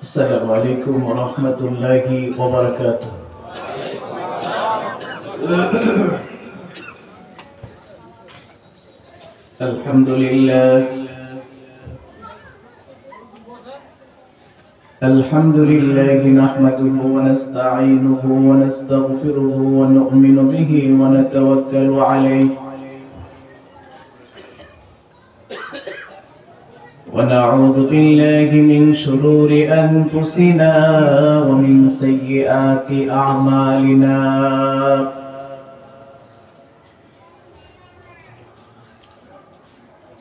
السلام عليكم ورحمة الله وبركاته. الحمد لله نحمده ونستعينه ونستغفره ونؤمن به ونتوكل عليه ونعوذ بالله من شرور أنفسنا ومن سيئات أعمالنا.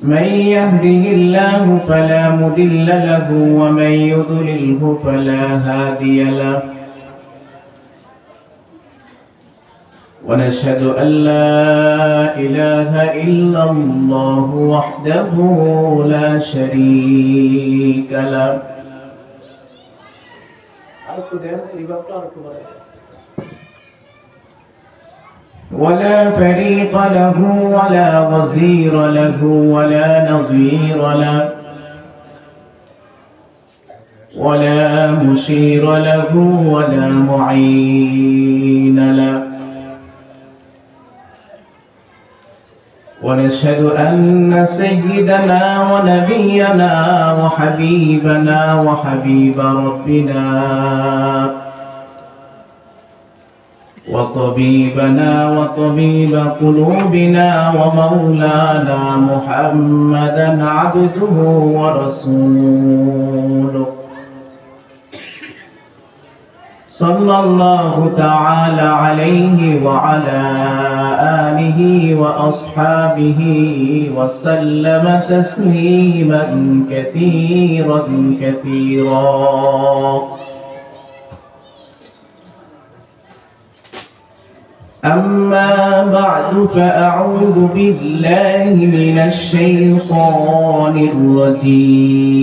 من يهده الله فلا مضل له ومن يضلله فلا هادي له. ونشهد أن لا إله إلا الله وحده لا شريك له ولا فريق له ولا وزير له ولا نظير له ولا مشير له ولا معين له. ونشهد أن سيدنا ونبينا وحبيبنا وحبيب ربنا وطبيبنا وطبيب قلوبنا ومولانا محمدا عبده ورسوله صلى الله تعالى عليه وعلى آله وأصحابه وسلم تسليما كثيرا كثيرا. أما بعد فأعوذ بالله من الشيطان الرجيم.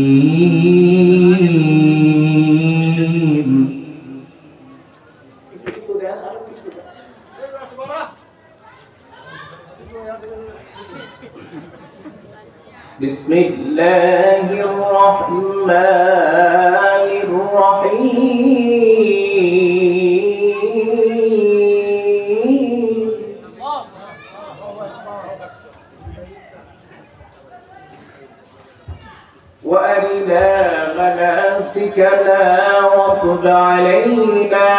بسم الله الرحمن الرحيم. وأرنا مناسكنا وتب علينا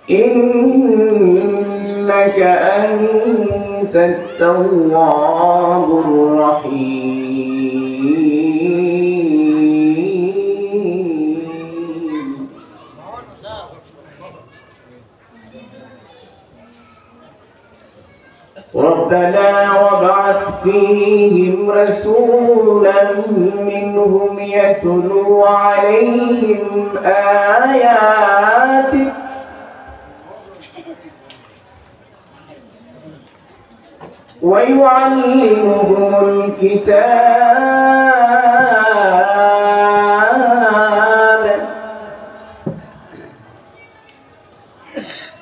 إنك أنت التواب الرحيم. ربنا وابعث فيهم رسولا منهم يتلو عليهم آياتك ويعلمهم الكتاب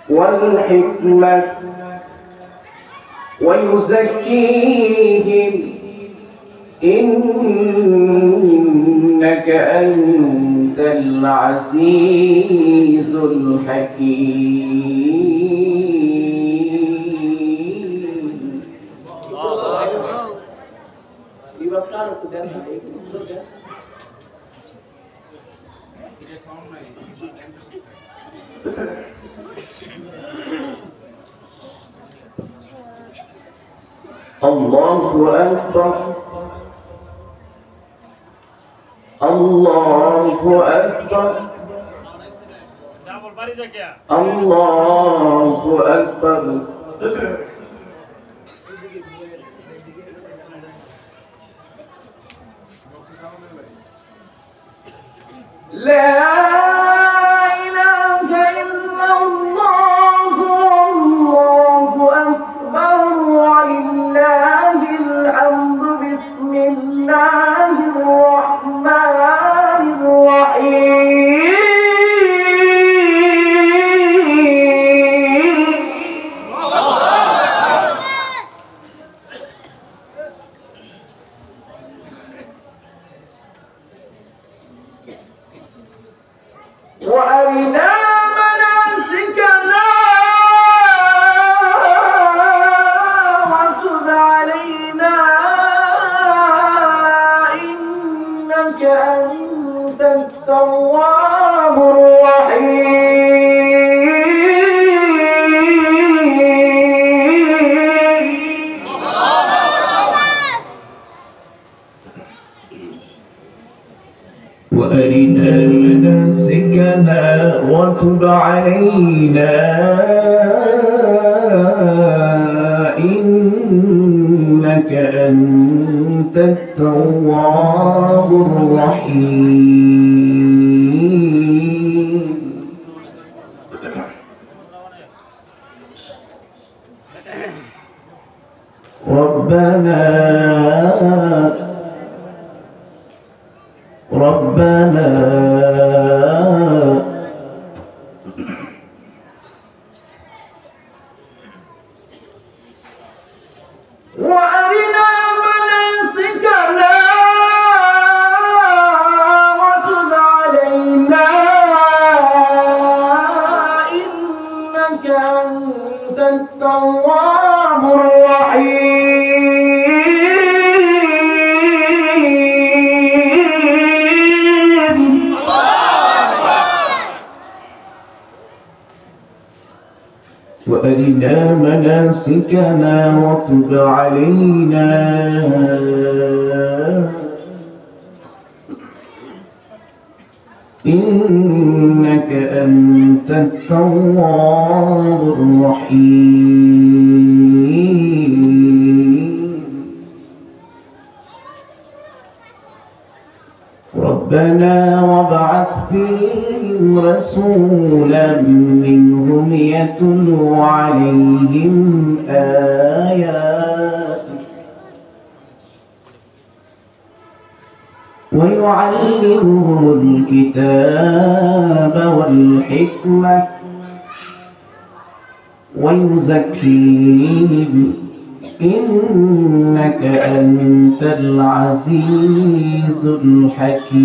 والحكمة ويزكيهم إنك أنت العزيز الحكيم. الله أكبر الله أكبر الله أكبر. لا إله إلا الله والله أكبر ولله الحمد. بسم الله الرحمن الرحيم. وأرنا مناسكنا وتب علينا إنك أنت التواب الرحيم. ربنا وأرنا مناسكنا وتب علينا إنك أنت التواب الرحيم. وأرنا مناسكنا وتب علينا إنك أنت التواب الرحيم. ربنا وابعث فيهم رسولا منهم يتلو عليهم آياتك ويعلمهم الكتاب والحكمة ويزكيهم إنك أنت العزيز الحكيم.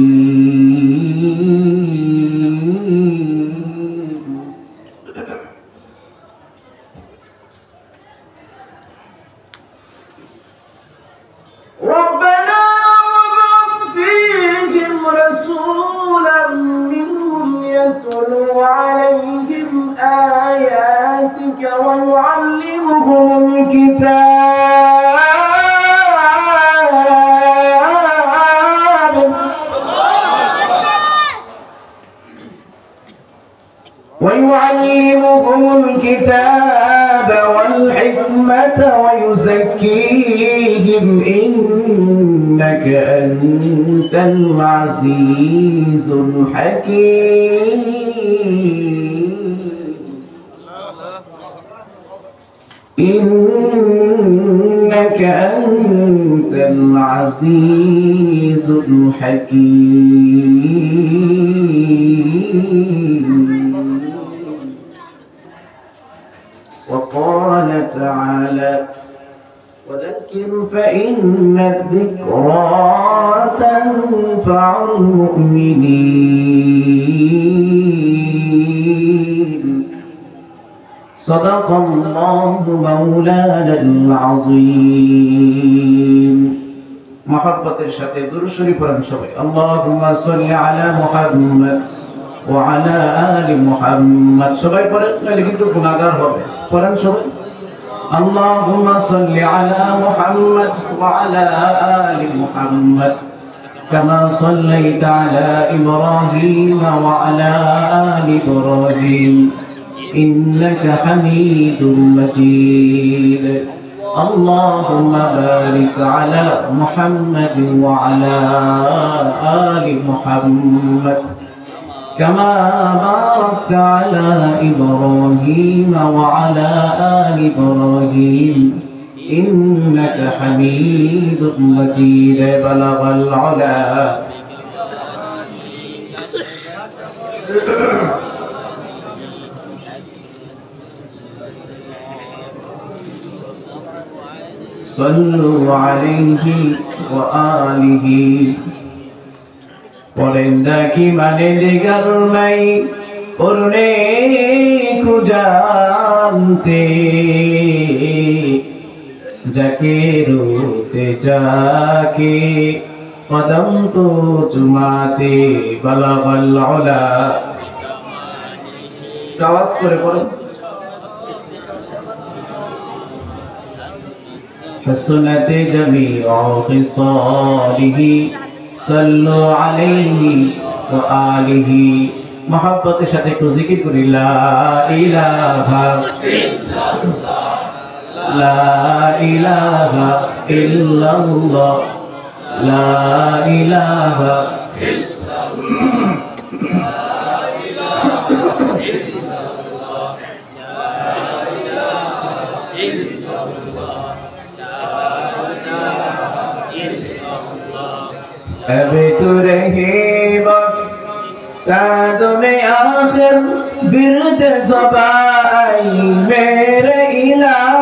ربنا وابعث فيهم رسولا منهم يتلو عليهم آياتك ويعلمهم الكتاب والحكمة ويزكيهم إنك أنت العزيز الحكيم. إنك أنت العزيز الحكيم. وقال تعالى وذكر فإن الذكرى تنفع المؤمنين. صدق الله مولانا العظيم. محبة الشتى درود شريف পড়েন اللهم صل على محمد وعلى آل محمد সবাই পড়েন নাহলে কিন্তু গুনাহগার হবে পড়েন সবাই اللهم صل على محمد وعلى آل محمد كما صليت على إبراهيم وعلى آل إبراهيم إنك حميد مجيد. اللهم بارك على محمد وعلى آل محمد كما باركت على إبراهيم وعلى آل إبراهيم إنك حميد مجيد. بلغ العلا صلوا عليه وآله পরেন্দাকি মানে দিগার নাই ওরে খুজানতে যাকে রোতে যাকে কদম তো চুমাতে বলাবল ওলা আওয়াজ করে পড়ে حسنت جميع خصاله صلوا عليه ওয়া আলিহি। মহব্বতের সাথে একটু জিকির করি, লা ইলাহা ইল্লাল্লাহ, লা ইলাহা ইল্লাল্লাহ, লা ইলাহা अभी तो रही बस तादुमे आखिर बिरद ज़बाई मेरे इलाह।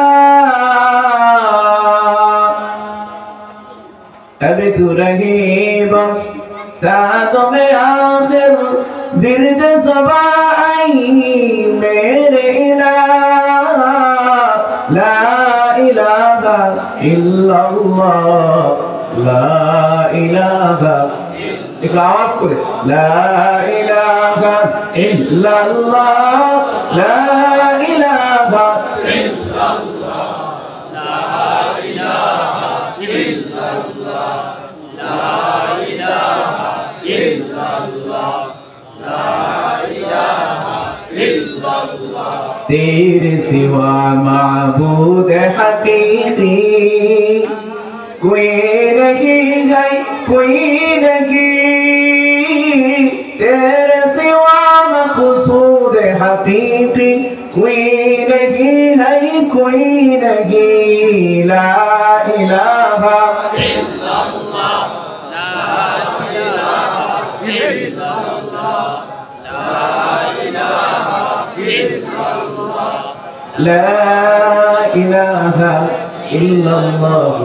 अभी तो रही बस तादुमे आखिर बिरद ज़बाई मेरे इलाह। ला इलाहा इल्लल्लाह, ला इलाहा, एक आवाज करे, ला इलाहा इल्लल्लाह, ला इलाहा इल्लल्लाह, ला इलाहा इल्लल्लाह, ला इलाहा इल्लल्लाह, ला इलाहा इल्लल्लाह। तेरे सिवा माबूद हकीकी कोई नहीं है, कोई नहीं, तेरे सिवा मक़सूद हकीकी कोई नहीं है, कोई नहीं। ला इलाहा इल्लल्लाह, ला इलाहा इल्लल्लाह, ला इलाहा इल्लल्लाह, ला इलाहा इल्लल्लाह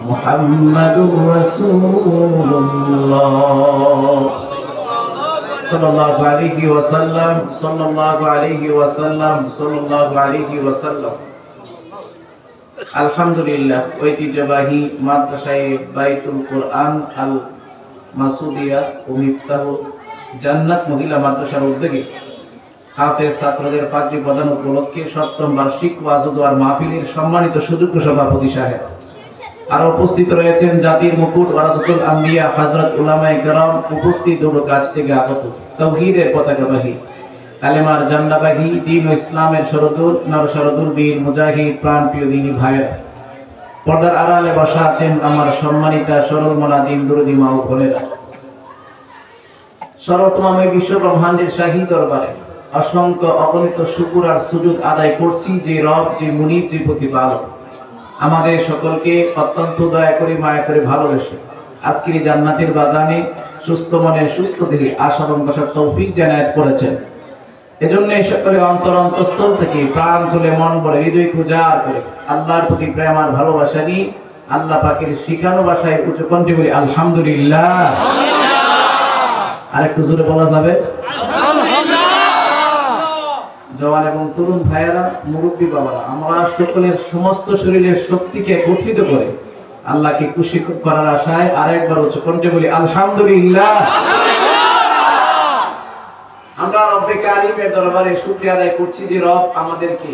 मुहम्मदुर रसूलुल्लाह सल्लल्लाहु अलैहि वसल्लम, सल्लल्लाहु अलैहि वसल्लम, सल्लल्लाहु अलैहि वसल्लम। আলহামদুলিল্লাহ, ঐতিহ্যবাহী মাদ্রাসায়ে বাইতুল কুরআন আল মাসুদিয়া ও মিফতাহুল জান্নাত মহিলা মাদ্রাসার উদ্যোগে হাফেজ ছাত্রদের পাগড়ি প্রদান উপলক্ষে সপ্তম বার্ষিক ওয়াজ ও দোয়ার মাহফিলের সম্মানিত সুযোগ্য সভাপতি সাহেব, আর উপস্থিত রয়েছেন জাতির মুকুট ওয়ারাসাতুল আম্বিয়া হযরত উলামায়ে কেরাম, উপস্থিত দূর কাছ থেকে আগত তাওহীদের পতাকাবাহী, কালেমার জান্নাবাহী, দ্বীন ও ইসলামের শরদুল নর শরদুল বীর মুজাহিদ প্রাণপ্রিয় দ্বীনী ভাইয়েরা, পর্দার আড়ালে বসা আছেন আমার সম্মানিতা সরল মনা দিন দুরুদি মা ও বোনেরা। সর্বতময় বিশ্ব ব্রহ্মাণ্ডের শাহী দরবারে অসংখ্য অগণিত শুকর আর সুজুদ আদায় করছি যে রব, যে মুনিব, যে প্রতিপালক আমাদের সকলকে অত্যন্ত দয়া করে মায়া করে ভালোবেসে আজকের এই জান্নাতের বাগানে সুস্থ মনে সুস্থ দেহে আশা এবং বসার তৌফিক জানায়াত করেছেন। এজন্য সকলে অন্তরস্থল থেকে প্রাণ খুলে মন ভরে হৃদয় উজাড় করে আল্লাহর প্রতি প্রেম আর ভালোবাসা নিয়ে আল্লাহ পাকের শিখানো ভাষায় উচ্চ কণ্ঠে বলি আলহামদুলিল্লাহ। আরেকটু জোরে বলা যাবে? জওয়ান এবং তরুণ ভাইয়েরা, মুরব্বী বাবারা, আমরা সকলের সমস্ত শরীরের শক্তিকে একত্রিত করে আল্লাহকে খুশি করার আশায় আরেকবার উচ্চ কণ্ঠে বলি আলহামদুলিল্লাহ। আমরা রব্বে কারিমের দরবারে শুকরিয়া আদায় করছি যে রব আমাদেরকে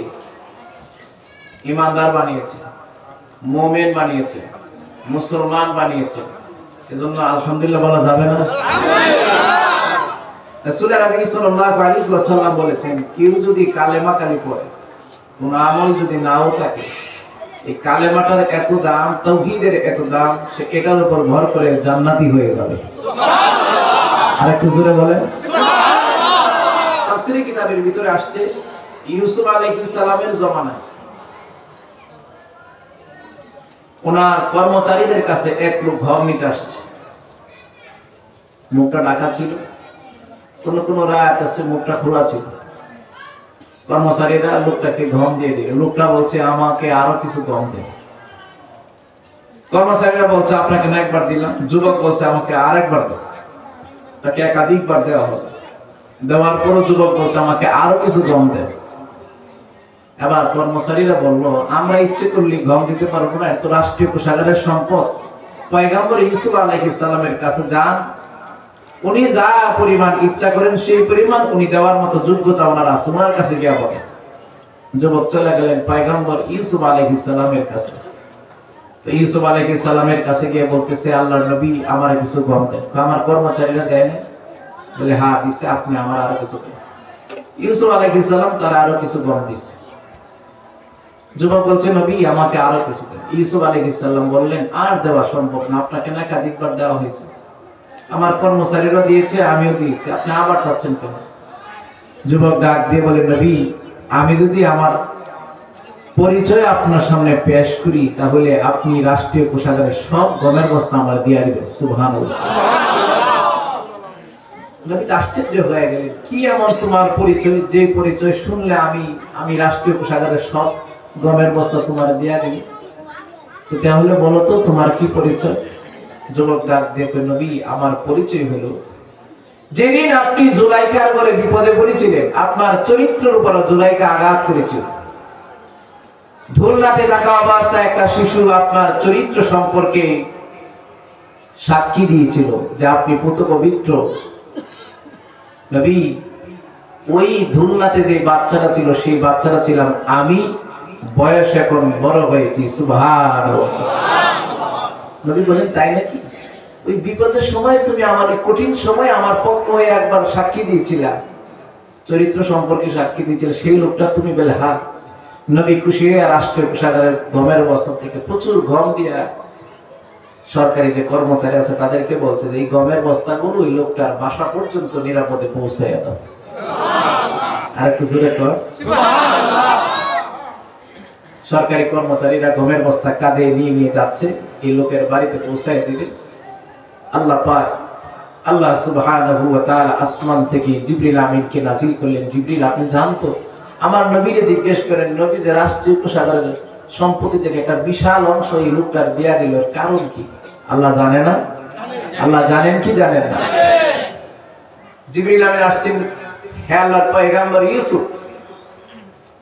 ঈমানদার বানিয়েছে, মুমিন বানিয়েছে, মুসলমান বানিয়েছে। এজন্য আলহামদুলিল্লাহ বলা যাবে না? রাসূল নবী সাল্লাল্লাহু আলাইহি ওয়াসাল্লাম বলেছেন, কেউ যদি কালেমা কালি পড়ে, কোন আমল যদি নাও থাকে, এই কালেমাটার এত দাম, তাওহীদের এত দাম, সে এটার উপর ভর করে জান্নাতি হয়ে যাবে। সুবহানাল্লাহ। আরেকটু জোরে বলেন সুবহানাল্লাহ। তাফসীরে কিতাবের ভিতরে আসছে, ইউসুফ আলাইহিস সালামের জমানায় ওনার কর্মচারীদের কাছে এক লোক ঘর নিতে আসছে। মুখটা ঢাকা ছিল, কোন কোন রাত আছে মুখটা খোলা ছিল। কর্মচারীরা লোকটাকে গম দিয়ে দিল। লোকটা বলছে, আমাকে আরো কিছু গম দেন। কর্মচারীরা বলছে, আপনাকে না একবার দিলাম। যুবক বলছে, আমাকে আর একবার দেন। তাকে একাধিকবার দেওয়া হবে। দেওয়ার পরও যুবক বলছে, আমাকে আরো কিছু গম দেন। এবার কর্মচারীরা বলল, আমরা ইচ্ছে করলে গম দিতে পারবো না, এত রাষ্ট্রীয় কোষাগারের সম্পদ। পয়গম্বর ইউসুফ আলাইহিস সালামের কাছে যান, উনি যা পরিমাণ ইচ্ছা করেন সেই পরিমাণ উনি দেওয়ার মতো যোগ্যতা ওনার আছে, ওনার কাছে গিয়ে বলে। যুবক চলে গেলেন পয়গম্বর ইউসুফ আলাইহিস সালামের কাছে। তো ইউসুফ আলাইহিস সালামের কাছে গিয়ে বলতেছে, আল্লাহর নবী, আমার কিছু গম দেন। আমার কর্মচারীরা দেয় না। বলে হ্যাঁ দিছে, আপনি আমার আরো কিছু দেন। ইউসুফ আলাইহিস সালাম তার আরো কিছু গম দিছে। যুবক বলছে নবী আমাকে আরো কিছু দেন। ইউসুফ আলাইহিস সালাম বললেন আর দেওয়া সম্ভব না, আপনাকে না একাধিকবার দেওয়া হয়েছে, আমার কর্মচারীরা দিয়েছে, আমিও দিয়েছি, আপনি আবার চাচ্ছেন কেন? যুবক ডাক দিয়ে বলে নবী আমি যদি আমার পরিচয় আপনার সামনে পেশ করি তাহলে আপনি রাষ্ট্রীয় কোষাগারের সব গমের বস্তা আমার দিয়ে দিবেন। সুবহানাল্লাহ। নবী আশ্চর্য হয়ে গেলেন, কি এমন তোমার পরিচয় যে পরিচয় শুনলে আমি রাষ্ট্রীয় কোষাগারের সব গমের বস্তা তোমার দিয়ে দিই? তো তাহলে বলো তো তোমার কি পরিচয়? যুবক ডাক দিয়ে নবী আমার পরিচয় হলো যেদিন আপনি জুলাইখার ঘরে বিপদে পড়েছিলেন, আপনার চরিত্রের উপর জুলাইখা আঘাত করেছিল। ধুলনাতে থাকা অবস্থায় একটা শিশু আপনার চরিত্র সম্পর্কে সাক্ষী দিয়েছিল যে আপনি পুত পবিত্র। নবী ওই ধুলনাতে যে বাচ্চাটা ছিল সেই বাচ্চাটা ছিলাম আমি, বয়স এখন বড় হয়েছি। সুবহানাল্লাহ। নবী বলেন তাই নাকি? ওই বিপদের সময় তুমি আমার কঠিন সময় আমার পক্ষ হয়ে একবার সাক্ষী দিয়েছিলা, চরিত্র সম্পর্কে সাক্ষী দিয়েছিলে, সেই লোকটা তুমি বলে হ্যাঁ। নবী খুশি হয়ে রাষ্ট্রীয় কোষাগারের গমের বস্তা থেকে প্রচুর গম দিয়া সরকারি যে কর্মচারী আছে তাদেরকে বলছে যে এই গমের বস্তাগুলো ওই লোকটার বাসা পর্যন্ত নিরাপদে পৌঁছায় দাও। আর একটু জোরে কর সুবহানাল্লাহ। সরকারি কর্মচারীরা গমের বস্তা কাঁধে নিয়ে নিয়ে যাচ্ছে, এই লোকের বাড়িতে পৌঁছায় দিবে। আল্লাহ পাক আল্লাহ সুবহানাহু ওয়া তাআলা আসমান থেকে জিবরিল আমিনকে নাজিল করলেন, জিবরিল আপনি জানতো আমার নবীকে জিজ্ঞেস করেন নবী যে রাষ্ট্রীয় কোষাগারের সম্পত্তি থেকে একটা বিশাল অংশ এই লোকটার দেয়া দিল, কারণ কি? আল্লাহ জানে না? আল্লাহ জানেন কি জানেন না? জিবরিল আমিন আসছেন, হে আল্লাহর পয়গম্বর ইউসুফ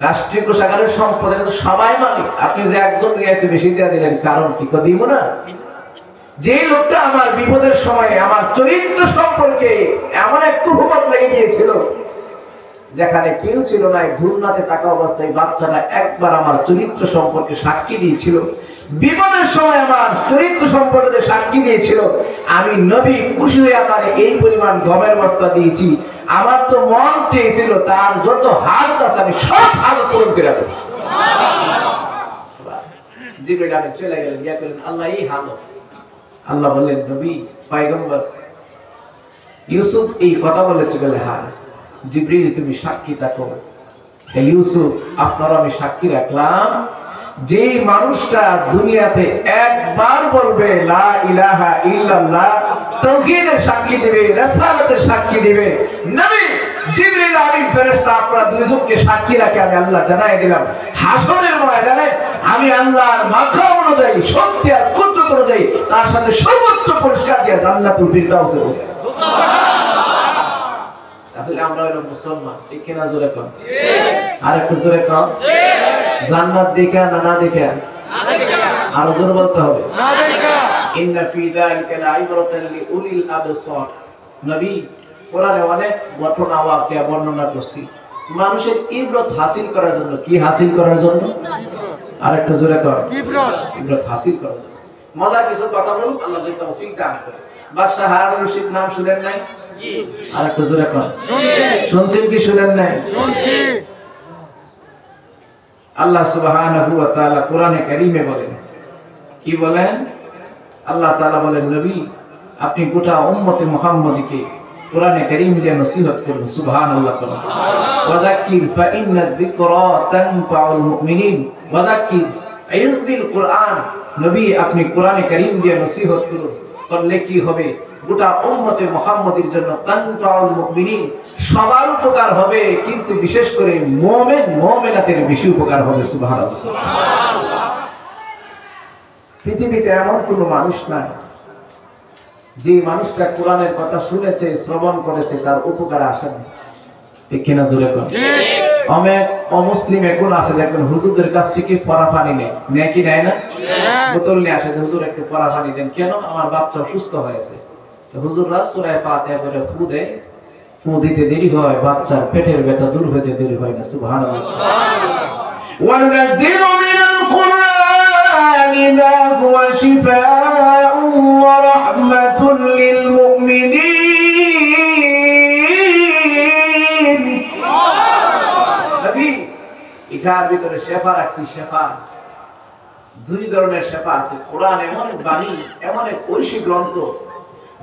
রাষ্ট্রীয় কোষাগারের সম্পদ তো সবাই মানে, আপনি যে একজন এত বেশি দেয়া দিলেন কারণ কি? দিব না। যে লোকটা আমার বিপদের সময় আমার চরিত্র সম্পর্কে এমন এক তুহমত লেগে গিয়েছিল যেখানে কেউ ছিল না, ঘূর্ণাতে থাকা অবস্থায় বাচ্চাটা একবার আমার চরিত্র সম্পর্কে সাক্ষী দিয়েছিল, বিপদের সময় আমার চরিত্র সম্পর্কে সাক্ষী দিয়েছিল, আমি নবী খুশি হয়ে তার এই পরিমাণ গমের বস্তা দিয়েছি। আমার তো মন চেয়েছিল তার যত হাত আছে আমি সব হাত পূরণ করে দেব। জিবরিল আমিন চলে গেলেন, গিয়ে বললেন আল্লাহ এই হালো। আল্লাহ বললেন নবী পয়গম্বর ইউসুফ এই কথা বলেছে বলে হ্যাঁ। জিবরিল তুমি সাক্ষী থাকো। হে ইউসুফ আপনার আমি সাক্ষী রাখলাম যে মানুষটা দুনিয়াতে একবার বলবে লা ইলাহা ইল্লাল্লাহ, তাওহীদের সাক্ষী দিবে, রাসালাতের সাক্ষী দিবে, নবী জিবরিল আমিন ফেরেশতা আপনারা দুইজনকে সাক্ষী রাখে আমি আল্লাহ জানাই দিলাম হাসরের ময়দানে আমি আল্লাহর মাথা অনুযায়ী শক্তি আর কুদরত অনুযায়ী তার সাথে সর্বোচ্চ পুরস্কার দিয়ে জান্নাতুল ফিরদাউসে বসে। তাহলে আমরা হলো মুসলমান, ঠিক কিনা? জোরে কর ঠিক। আর একটু জোরে কর ঠিক। জান্নাত দেখা না না দেখা? না দেখা। আরো জোরে বলতে হবে না দেখা। ইন্না ফি যালিকা লাইবরাতান লিউলিল আবসার। নবী কোরআনে অনেক ঘটনা ওয়াকিয়া বর্ণনা করছি মানুষের ইবরত হাসিল করার জন্য। কি হাসিল করার জন্য? আর একটু জোরে কর ইবরত হাসিল করার জন্য। মজার কিছু কথা বলুন, আল্লাহ যদি তৌফিক দান করে। বাদশা হারুন রশিদ নাম শুনেন নাই? জি। আর একটু জোরে কর শুনছি। শুনছেন কি শুনেন নাই? শুনছি। আল্লাহ সুবহানাহু ওয়া তাআলা কোরআনে কারীমে বলেন, কি বলেন? আল্লাহ তাআলা বলেন নবী আপনি গোটা উম্মতে মুহাম্মাদীকে কোরআনে কারীম দিয়ে নসিহত করুন। সুবহানাল্লাহ। ওয়াযাক্কির ফা ইন্না যিকরা তানফাউল মুমিনিন। ওয়াযাক্কির আইয়ুসবিল কুরআন। নবী আপনি কোরআনে কারীম দিয়ে নসিহত করুন, করলে কি হবে? গোটা উম্মতে মুহাম্মাদীর জন্য তানফাউল মুমিনিন সবার উপকার হবে, কিন্তু বিশেষ করে মুমিন মুমিনাতের বেশি উপকার হবে। সুবহানাল্লাহ। পৃথিবীতে এমন কোনো মানুষ নাই যে মানুষটা কোরআনের কথা শুনেছে শ্রবণ করেছে তার উপকার আসেনি, ঠিক কিনা? জোরে কর ঠিক। অনেক অমুসলিম এখন আছে দেখবেন হুজুরদের কাছ থেকে পড়া পানি নেয় কি নেয় না? বোতল নিয়ে আসে যে হুজুর একটু পড়া পানি দেন। কেন? আমার বাচ্চা অসুস্থ হয়েছে। হুজুররা সূরা ফাতিহা করে ফু দেয়, ফু দিতে দেরি হয়, বাচ্চার পেটের ব্যথা দূর হতে দেরি হয় না। সুবহানাল্লাহ। ওয়ানাজিলু মিনাল কুরআনি মা হুয়া শিফাa'un ওয়া রাহমাতুল লিল মুমিনিন এটার ভিতরে শেফা রাখছি, শেফা। দুই ধরনের শেফা আছে। কোরআন এমন এক বাণী, এমন এক ঐশী গ্রন্থ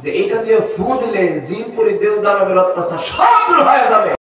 যে এটা দিয়ে ফু দিলে জিন পরি দেব দানবের অত্যাচার সব দূর হয়ে যাবে।